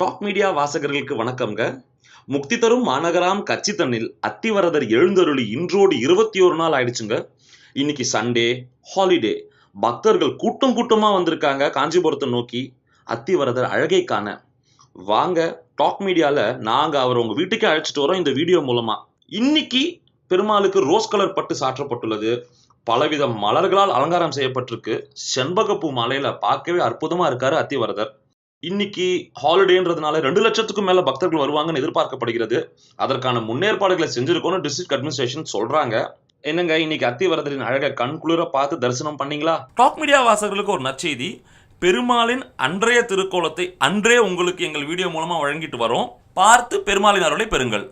Talk media வாசகர்களுக்கு வணக்கம்ங்க. முக்தி தரும் மாநகராம் கட்சி தன்னில் அத்திவரதர் எழுந்தருளி இன்றோடு 21 நாள் ஆயிடுச்சுங்க. இன்னைக்கு சண்டே ஹாலிடே. பக்தர்கள் கூட்டம் கூட்டமா வந்திருக்காங்க காஞ்சிபுரத்தை நோக்கி அத்திவரதர் அழகை காண. வாங்க டாக் மீடியால நாங்க அவர் உங்க வீட்டுக்கே அழைச்சிட்டு வரோம் இந்த வீடியோ மூலமா. இன்னைக்கு பெருமாளுக்கு ரோஸ் கலர் பட்டு சாற்றப்பட்டுள்ளது. பலவித மலர்களால் அலங்காரம் செய்யப்பட்டிருக்கு. செண்பகப்பூ மாலையில பார்க்கவே அற்புதமா இருக்காரு அத்திவரதர். இன்னைக்கு ஹாலிடேன்றதுனால 2 லட்சத்துக்கும் மேல பக்தர்கள் வருவாங்கன்னு எதிர்பார்க்கப்படுகிறது. அதற்கான முன்னேற்பாடுகளை செஞ்சிருக்கோம்னு டிஸ்ட்ரிக்ட் அட்மினிஸ்ட்ரேஷன் சொல்றாங்க. என்னங்க இன்னைக்கு அத்திவரதரின் அழகை கண்குளிர பார்த்து தரிசனம் பண்ணீங்களா? டாக் மீடியா வாசகர்களுக்கு ஒரு நற்செய்தி. பெருமாளின் அன்றைய திருக்கோலத்தை அன்றே உங்களுக்கு எங்கள் வீடியோ மூலமா வழங்கிட்டு வரோம். பார்த்து பெருமாளின் அருளை பெறுங்கள்.